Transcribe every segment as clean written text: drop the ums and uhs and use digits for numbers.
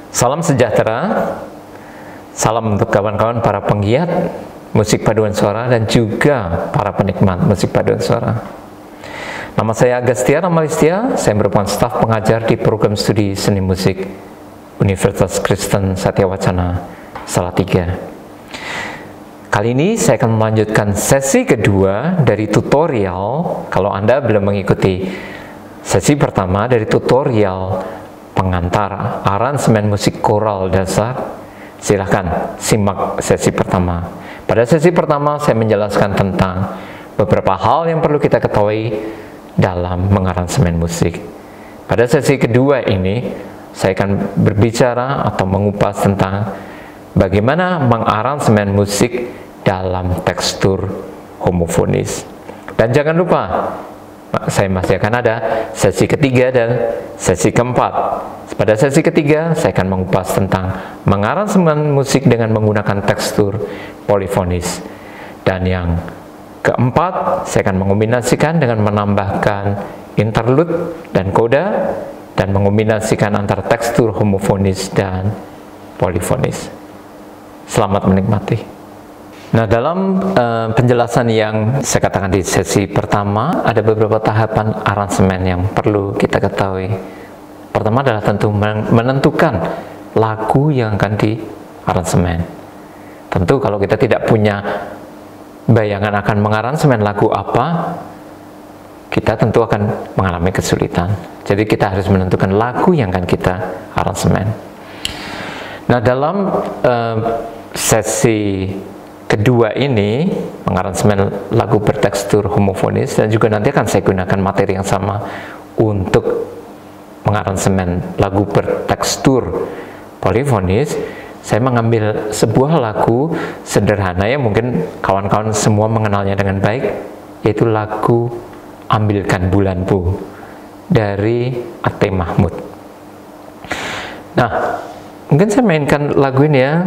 Salam sejahtera, salam untuk kawan-kawan para penggiat musik paduan suara dan juga para penikmat musik paduan suara. Nama saya Agastya Ramalistia, saya merupakan staf pengajar di program studi seni musik Universitas Kristen Satyawacana Salatiga. Kali ini saya akan melanjutkan sesi kedua dari tutorial. Kalau Anda belum mengikuti sesi pertama dari tutorial pengantar aransemen musik koral dasar, silahkan simak sesi pertama. Pada sesi pertama saya menjelaskan tentang beberapa hal yang perlu kita ketahui dalam mengaransemen musik. Pada sesi kedua ini saya akan berbicara atau mengupas tentang bagaimana mengaransemen musik dalam tekstur homofonis. Dan jangan lupa, saya masih akan ada sesi ketiga dan sesi keempat. Pada sesi ketiga, saya akan mengupas tentang mengaransemen musik dengan menggunakan tekstur polifonis. Dan yang keempat, saya akan mengombinasikan dengan menambahkan interlude dan koda, dan mengombinasikan antara tekstur homofonis dan polifonis. Selamat menikmati. Nah, dalam penjelasan yang saya katakan di sesi pertama, ada beberapa tahapan aransemen yang perlu kita ketahui. Pertama adalah tentu menentukan lagu yang akan diaransemen. Tentu kalau kita tidak punya bayangan akan mengaransemen lagu apa, kita tentu akan mengalami kesulitan. Jadi kita harus menentukan lagu yang akan kita aransemen. Nah, dalam sesi kedua ini, mengaransemen lagu bertekstur homofonis, dan juga nanti akan saya gunakan materi yang sama untuk mengaransemen lagu bertekstur polifonis. Saya mengambil sebuah lagu sederhana yang mungkin kawan-kawan semua mengenalnya dengan baik, yaitu lagu Ambilkan Bulanku dari Ate Mahmud. Nah, mungkin saya mainkan lagu ini ya.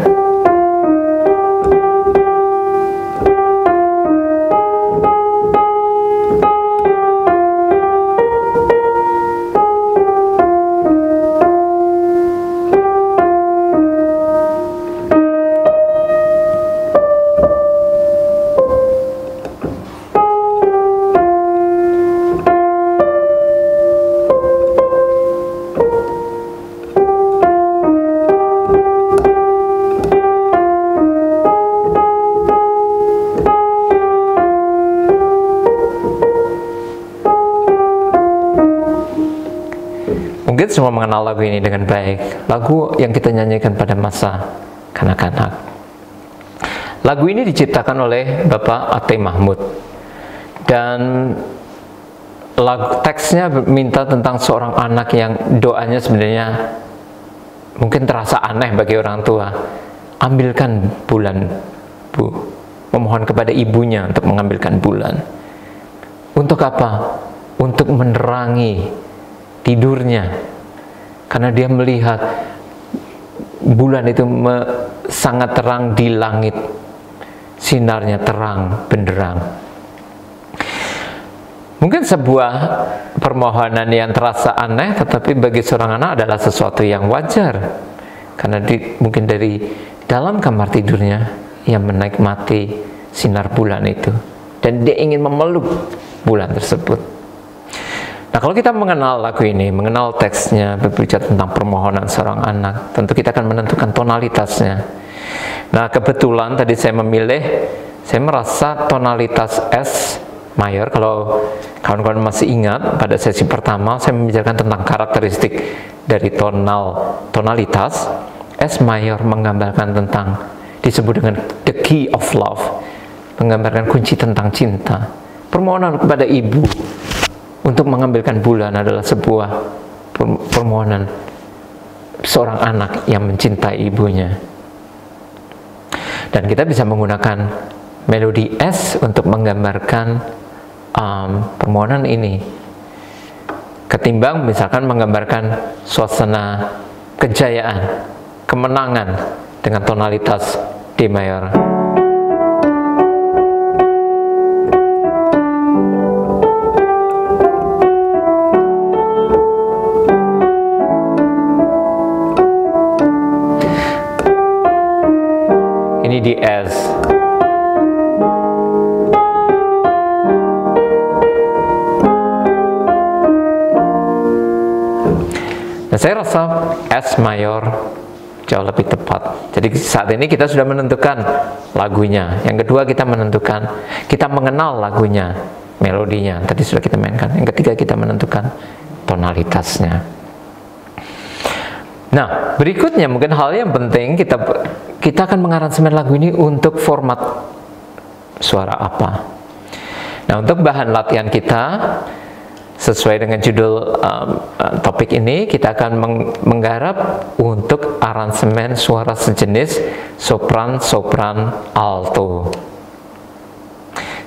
Mungkin semua mengenal lagu ini dengan baik. Lagu yang kita nyanyikan pada masa kanak-kanak. Lagu ini diciptakan oleh Bapak Ate Mahmud. Dan teksnya minta tentang seorang anak yang doanya sebenarnya mungkin terasa aneh bagi orang tua. Ambilkan bulan, Bu. Memohon kepada ibunya untuk mengambilkan bulan. Untuk apa? Untuk menerangi tidurnya, karena dia melihat bulan itu sangat terang di langit, sinarnya terang benderang. Mungkin sebuah permohonan yang terasa aneh, tetapi bagi seorang anak adalah sesuatu yang wajar, karena mungkin dari dalam kamar tidurnya ia menikmati sinar bulan itu, dan dia ingin memeluk bulan tersebut. Nah, kalau kita mengenal lagu ini, mengenal teksnya, berbicara tentang permohonan seorang anak, tentu kita akan menentukan tonalitasnya. Nah, kebetulan tadi saya merasa tonalitas S mayor. Kalau kawan-kawan masih ingat, pada sesi pertama saya membicarakan tentang karakteristik dari tonalitas. S mayor menggambarkan tentang, disebut dengan the key of love, menggambarkan kunci tentang cinta. Permohonan kepada ibu untuk mengambilkan bulan adalah sebuah permohonan seorang anak yang mencintai ibunya. Dan kita bisa menggunakan melodi S untuk menggambarkan permohonan ini, ketimbang misalkan menggambarkan suasana kejayaan, kemenangan dengan tonalitas D mayor. di S. Dan saya rasa S mayor jauh lebih tepat. Jadi saat ini kita sudah menentukan lagunya. Yang kedua kita mengenal lagunya, melodinya. Tadi sudah kita mainkan. Yang ketiga kita menentukan tonalitasnya. Nah, berikutnya mungkin hal yang penting kita akan mengaransemen lagu ini untuk format suara apa. Nah, untuk bahan latihan kita sesuai dengan judul topik ini, kita akan menggarap untuk aransemen suara sejenis sopran, sopran, alto.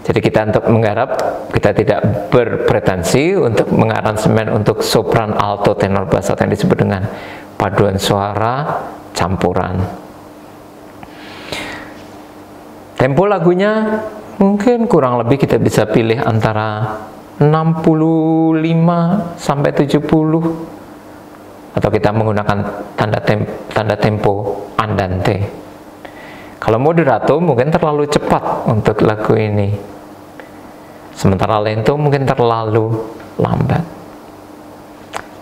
Jadi kita untuk menggarap, kita tidak berpretensi untuk mengaransemen untuk sopran, alto, tenor, bass atau yang disebut dengan paduan suara campuran. Tempo lagunya mungkin kurang lebih kita bisa pilih antara 65 sampai 70, atau kita menggunakan tanda tempo andante. Kalau moderato mungkin terlalu cepat untuk lagu ini, sementara lento mungkin terlalu lambat.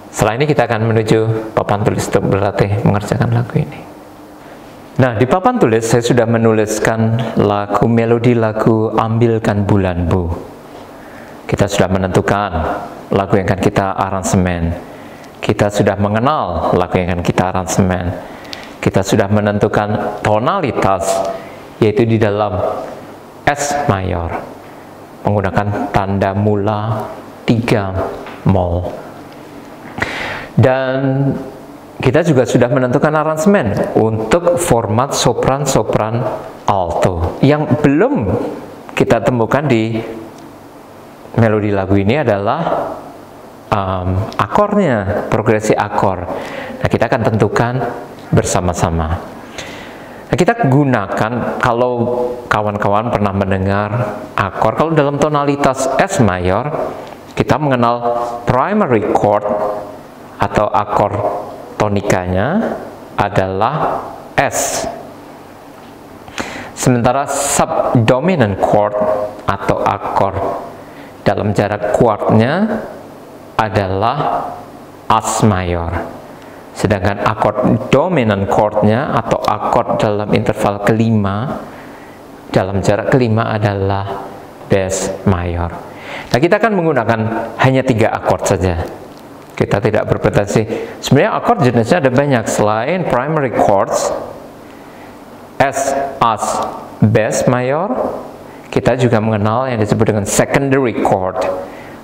Setelah ini kita akan menuju papan tulis untuk berlatih mengerjakan lagu ini. Nah, di papan tulis saya sudah menuliskan melodi lagu Ambilkan Bulanmu. Kita sudah menentukan lagu yang akan kita aransemen. Kita sudah mengenal lagu yang akan kita aransemen. Kita sudah menentukan tonalitas, yaitu di dalam S mayor, menggunakan tanda mula 3 mol. Dan kita juga sudah menentukan aransemen untuk format sopran, sopran, alto. Yang belum kita temukan di melodi lagu ini adalah akornya, progresi akor. Nah, kita akan tentukan bersama-sama. Nah, kita gunakan, kalau kawan-kawan pernah mendengar akor, kalau dalam tonalitas S mayor, kita mengenal primary chord atau akor tonikanya adalah S. Sementara subdominant chord atau akor dalam jarak kuartnya adalah As mayor. Sedangkan akord dominant chordnya atau akord dalam interval kelima, dalam jarak kelima adalah Bes mayor. Nah, kita akan menggunakan hanya 3 akord saja. Kita tidak berpretensi. Sebenarnya akord jenisnya ada banyak. Selain primary chords, S, As, Bes mayor, kita juga mengenal yang disebut dengan secondary chord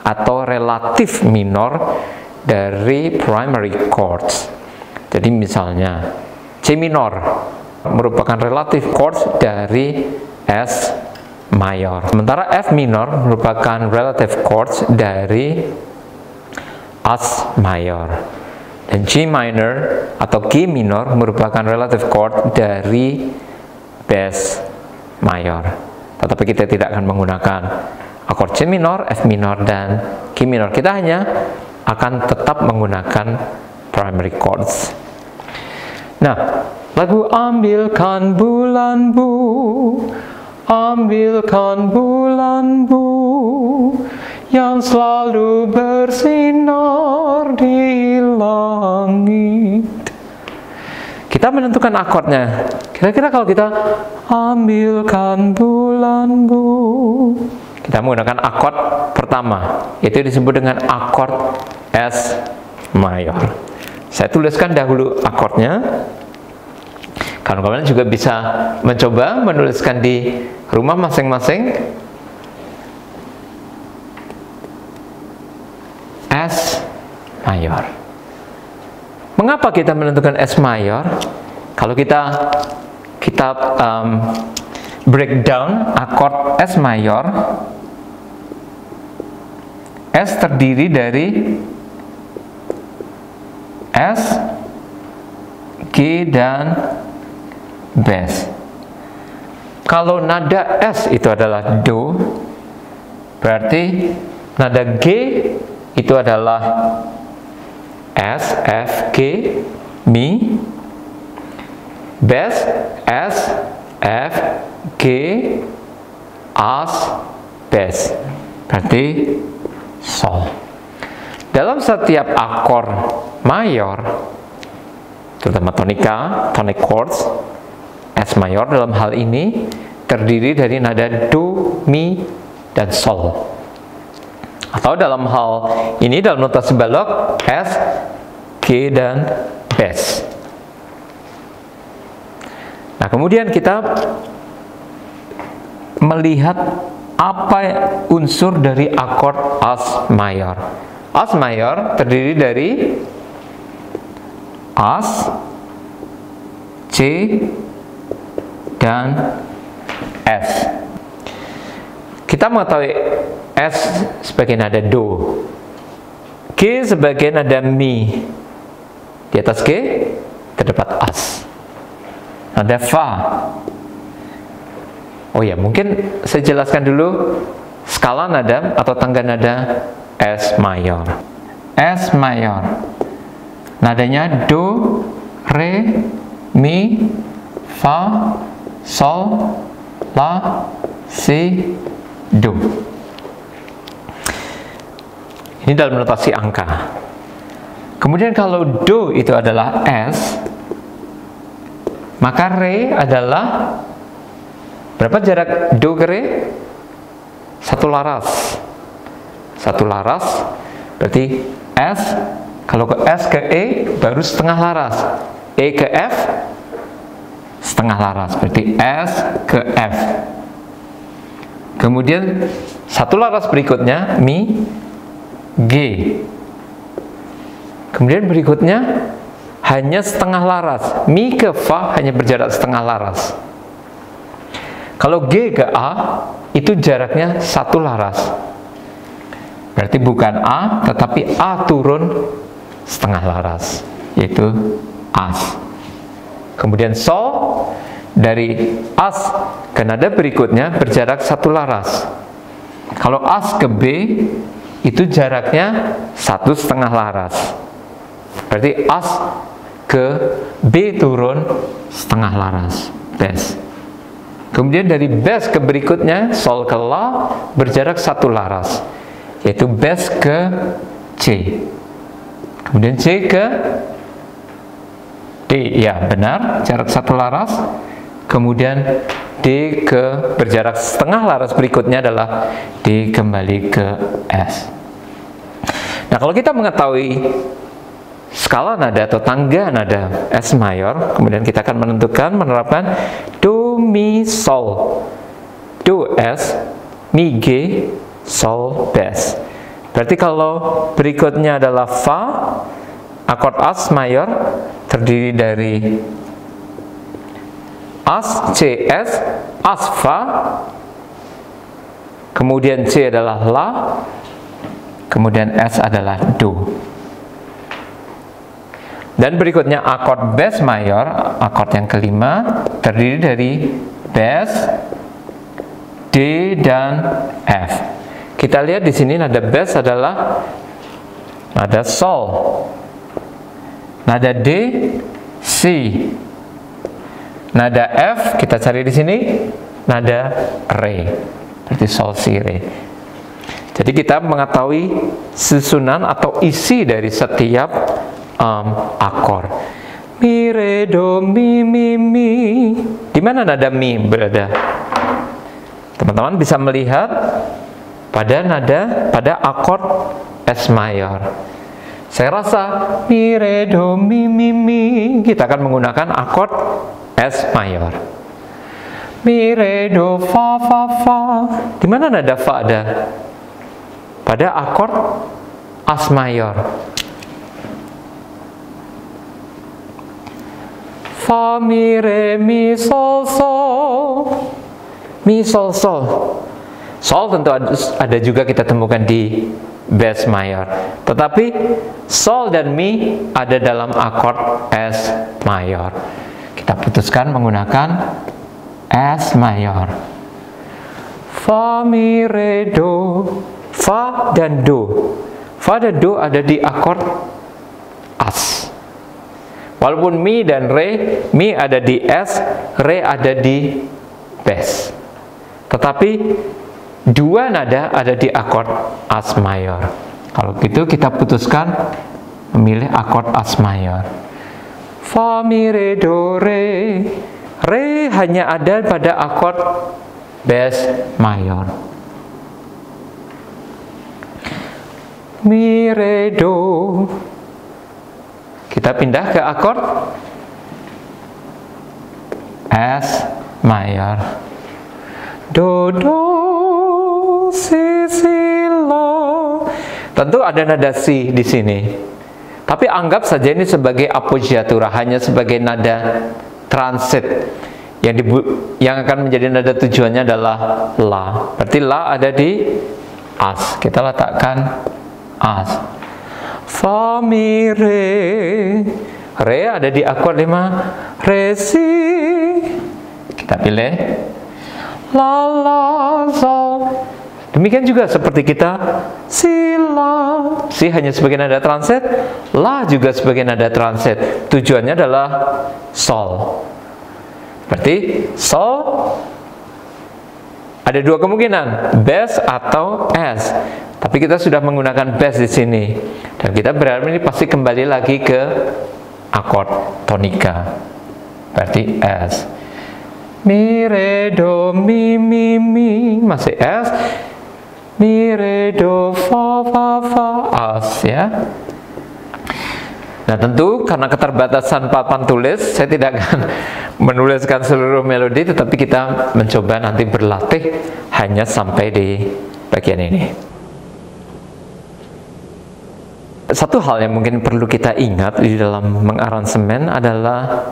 atau relatif minor dari primary chords. Jadi misalnya C minor merupakan relative chords dari S mayor. Sementara F minor merupakan relative chords dari As mayor. Dan G minor atau G minor merupakan relative chord dari Bes mayor. Tetapi kita tidak akan menggunakan akord C minor, F minor, dan G minor. Kita hanya akan tetap menggunakan primary chords. Nah, lagu Ambilkan Bulanmu, ambilkan bulanmu yang selalu bersinar di langit. Kita menentukan akordnya. Kira-kira kalau kita ambilkan bulanmu, kita menggunakan akord pertama, yaitu disebut dengan akord S mayor. Saya tuliskan dahulu akordnya. Kawan-kawan juga bisa mencoba menuliskan di rumah masing-masing. S mayor. Mengapa kita menentukan S mayor? Kalau kita breakdown akord S mayor, S terdiri dari S, G, dan Bes. Kalau nada S itu adalah Do, berarti nada G itu adalah S, F, G, Mi. Bes S, F, G, As, Bes. Berarti Sol. Dalam setiap akor mayor, terutama tonika, tonic chords, S mayor dalam hal ini terdiri dari nada Do, Mi, dan Sol. Atau dalam hal ini dalam notasi balok S, G, dan Bes. Nah, kemudian kita melihat apa unsur dari akord As mayor. As mayor terdiri dari As, C, dan S. Kita mengetahui S sebagai nada Do, G sebagai nada Mi. Di atas G terdapat As. Nada Fa. Oh ya, mungkin saya jelaskan dulu skala nada atau tangga nada S mayor. S mayor, nadanya Do, Re, Mi, Fa, Sol, La, Si, Do. Ini dalam notasi angka. Kemudian kalau Do itu adalah S, maka Re adalah berapa jarak Do ke Re? Satu laras. Satu laras berarti S, kalau ke S ke E baru setengah laras. E ke F setengah laras, berarti S ke F. Kemudian satu laras berikutnya Mi, G. Kemudian berikutnya hanya setengah laras. Mi ke Fa hanya berjarak setengah laras. Kalau G ke A itu jaraknya satu laras. Berarti bukan A, tetapi A turun setengah laras, yaitu As. Kemudian Sol, dari As ke nada berikutnya berjarak satu laras. Kalau As ke B, itu jaraknya satu setengah laras. Berarti As ke B turun setengah laras, Bes. Kemudian dari Bes ke berikutnya, Sol ke La, berjarak satu laras, yaitu Bes ke C. Kemudian C ke D, ya benar, jarak satu laras. Kemudian D ke berjarak setengah laras berikutnya adalah D kembali ke S. Nah, kalau kita mengetahui skala nada atau tangga nada S mayor, kemudian kita akan menerapkan Do, Mi, Sol. Do, S, Mi, G, Sol, Bes. Berarti kalau berikutnya adalah Fa, akord As mayor terdiri dari As, C, S, As, Fa, kemudian C adalah La, kemudian S adalah Do. Dan berikutnya akord Bes mayor, akord yang kelima, terdiri dari Bes, D, dan F. Kita lihat di sini nada Bes adalah nada Sol, nada D, C, nada F kita cari di sini nada Re, berarti Sol, Si, Re. Jadi kita mengetahui susunan atau isi dari setiap akor. Mi, Re, Do, Mi, Mi, Mi. Di mana nada Mi berada? Teman-teman bisa melihat pada akord S mayor. Saya rasa Mi, Re, Do, Mi, Mi, Mi. Kita akan menggunakan akord S mayor. Mi, Re, Do, Fa, Fa, Fa. Di mana nada Fa ada? Pada akord As mayor. Fa, Mi, Re, Mi, Sol, Sol. Mi, Sol, Sol. Sol tentu ada juga kita temukan di Bes mayor. Tetapi Sol dan Mi ada dalam akord S mayor. Kita putuskan menggunakan S mayor. Fa, Mi, Re, Do. Fa dan Do. Fa dan Do ada di akord As. Walaupun mi dan re, mi ada di es, re ada di bes. Tetapi dua nada ada di akord as mayor. Kalau gitu kita putuskan memilih akord as mayor. Fa, mi, re, do, re. Re hanya ada pada akord bes mayor. Mi, re, do. Kita pindah ke akord es mayor. Do, do, si, la. Tentu ada nada si di sini. Tapi anggap saja ini sebagai appoggiatura, hanya sebagai nada transit. Yang akan menjadi nada tujuannya adalah la. Berarti la ada di as. Kita letakkan as. Fa, mi, re. Re ada di akord 5. Re, si. Kita pilih la, la, sol. Demikian juga seperti kita si, la. Si hanya sebagai nada transit, la juga sebagai nada transit. Tujuannya adalah sol. Berarti sol ada dua kemungkinan, bes atau es. Tapi kita sudah menggunakan bes di sini. Dan kita berharap ini pasti kembali lagi ke akord tonika. Berarti es. Mi, re, do, mi, masih es. Mi, re, do, fa, as, ya. Nah, tentu karena keterbatasan papan tulis, saya tidak akan menuliskan seluruh melodi, tetapi kita mencoba nanti berlatih hanya sampai di bagian ini. Satu hal yang mungkin perlu kita ingat di dalam mengaransemen adalah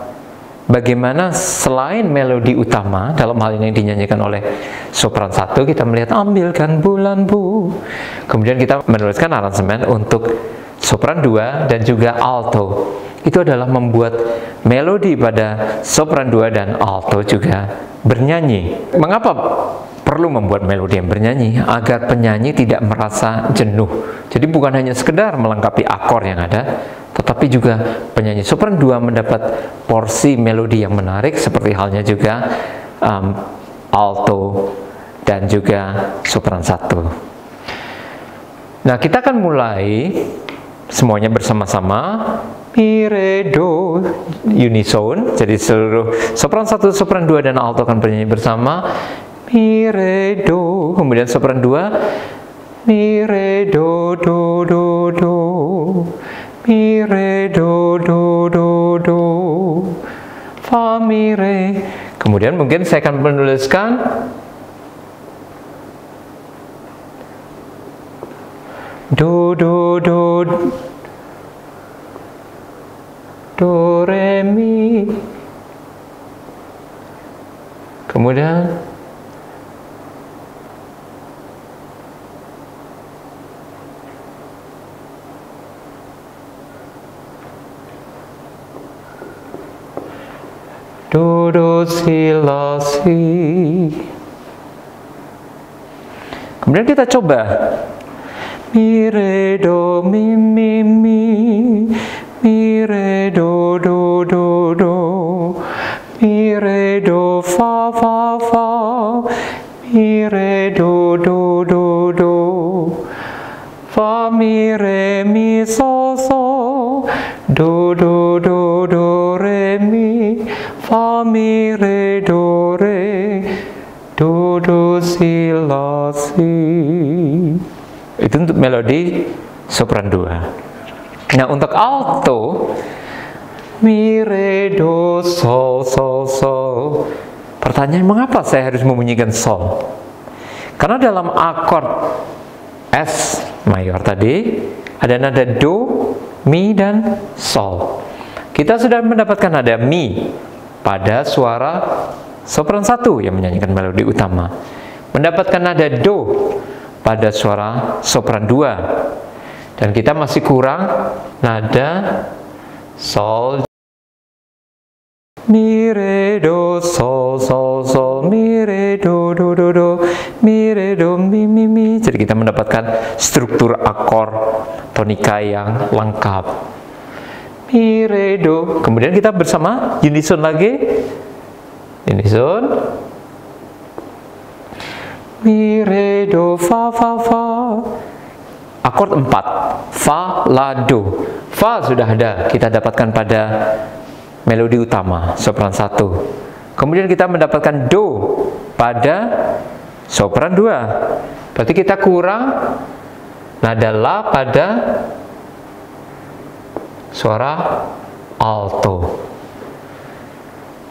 bagaimana selain melodi utama, dalam hal ini dinyanyikan oleh sopran 1, kita melihat ambilkan bulan bu. Kemudian kita menuliskan aransemen untuk sopran 2 dan juga alto. Itu adalah membuat melodi pada sopran 2 dan alto juga bernyanyi. Mengapa perlu membuat melodi yang bernyanyi? Agar penyanyi tidak merasa jenuh. Jadi bukan hanya sekedar melengkapi akor yang ada, tetapi juga penyanyi sopran 2 mendapat porsi melodi yang menarik, seperti halnya juga alto dan juga sopran 1. Nah, kita akan mulai semuanya bersama-sama. Mi, re, do, unison. Jadi seluruh sopran 1, sopran 2 dan alto akan bernyanyi bersama. Mi, re, do. Kemudian sopran 2. Mi, re, do, do, do, do. Mi, re, do, do, do, do. Fa, mi, re. Kemudian mungkin saya akan menuliskan do, do, do, do, re, mi. Kemudian do, do, si, la, si. Kemudian kita coba mi, re, do, mi, mi. Mi, re, do, do, do, do. Mi, re, do, fa. Mi, re, do, do, do, do. Fa, mi, re, mi, so. Do, do, do, do, re, mi. Fa, mi, re, do, re. Do, do, si, la, si. Itu untuk melodi sopran 2. Nah, untuk alto, mi, re, do, sol. Pertanyaan, mengapa saya harus membunyikan sol? Karena dalam akord es mayor tadi ada nada do, mi, dan sol. Kita sudah mendapatkan nada mi pada suara sopran 1 yang menyanyikan melodi utama. Mendapatkan nada do pada suara sopran 2. Dan kita masih kurang nada sol. Mi, re, do, sol, mi, re, do, do, do, do, mi, re, do, mi. Jadi kita mendapatkan struktur akor tonika yang lengkap. mi, re, do. Kemudian kita bersama unison lagi. Unison. Mi, re, do, fa, fa, fa. Akord 4. Fa, la, do. Fa sudah ada, kita dapatkan pada melodi utama, sopran 1. Kemudian kita mendapatkan do pada sopran 2. Berarti kita kurang nada la pada suara alto.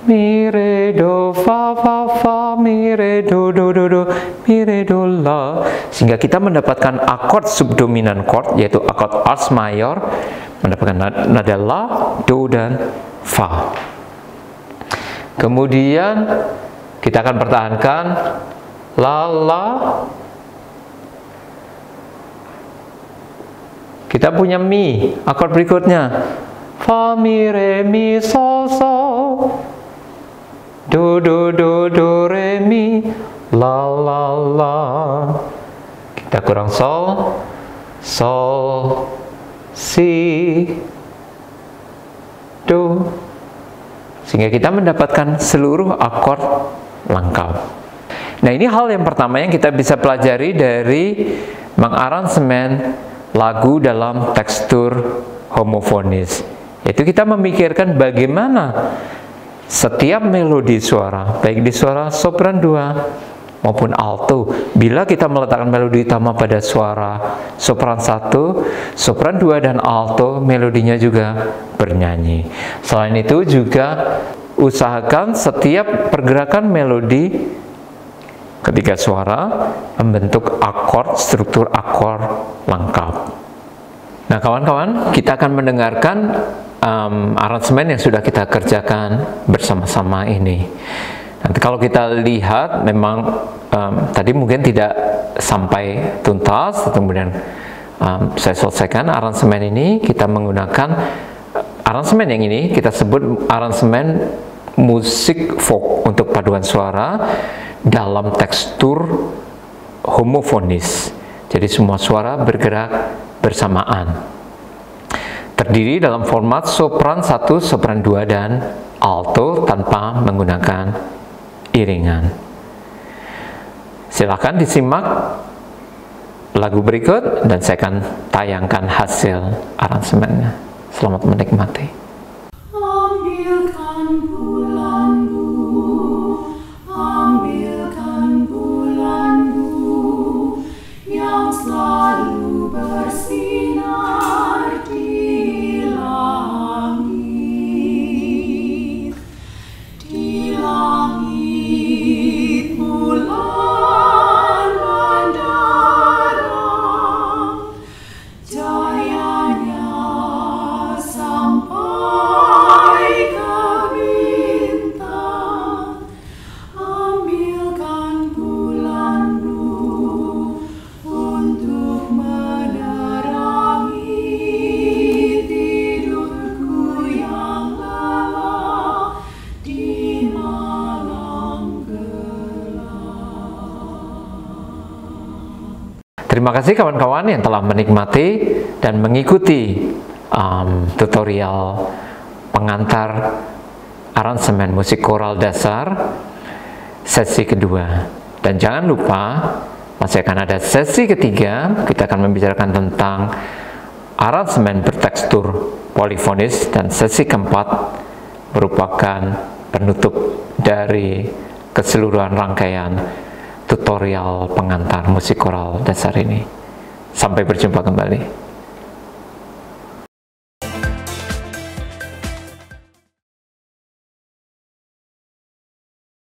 Mi, re, do, fa, fa, fa, mi, re, do, do, do, do, mi, re, do, la. Sehingga kita mendapatkan akord subdominan chord, yaitu akord ars mayor, mendapatkan nada la, do, dan fa. Kemudian kita akan pertahankan la, la. Kita punya mi, akord berikutnya. Fa, mi, re, mi, sol, sol. Do, do, do, do, re, mi, la, la, la. Kita kurang sol, sol, si, do. Sehingga kita mendapatkan seluruh akord lengkap. Nah, ini hal yang pertama yang kita bisa pelajari dari mengaransemen lagu dalam tekstur homofonis. Yaitu kita memikirkan bagaimana setiap melodi suara, baik di suara sopran 2 maupun alto, bila kita meletakkan melodi utama pada suara sopran 1, sopran 2 dan alto, melodinya juga bernyanyi. Selain itu juga usahakan setiap pergerakan melodi ketiga suara membentuk akord, struktur akord lengkap. Nah kawan-kawan, kita akan mendengarkan aransemen yang sudah kita kerjakan bersama-sama ini. Nanti kalau kita lihat memang tadi mungkin tidak sampai tuntas, kemudian saya selesaikan aransemen ini. Kita menggunakan aransemen yang ini kita sebut aransemen musik folk untuk paduan suara dalam tekstur homofonis. Jadi semua suara bergerak bersamaan. Terdiri dalam format sopran 1, sopran 2, dan alto tanpa menggunakan iringan. Silakan disimak lagu berikut dan saya akan tayangkan hasil aransemennya. Selamat menikmati. Ambilkan bulanku, ambilkan bulanku yang selalu bersinar di langit. Di langit bulan menderang, cahayanya sampai ke bintang. Ambilkan bulanku untuk menerangi tidurku yang lelah di malam gelap. Terima kasih kawan-kawan yang telah menikmati dan mengikuti tutorial pengantar aransemen musik koral dasar sesi kedua. Dan jangan lupa masih akan ada sesi ketiga. Kita akan membicarakan tentang aransemen bertekstur polifonis, dan sesi keempat merupakan penutup dari keseluruhan rangkaian tutorial pengantar musik koral dasar ini. Sampai berjumpa kembali.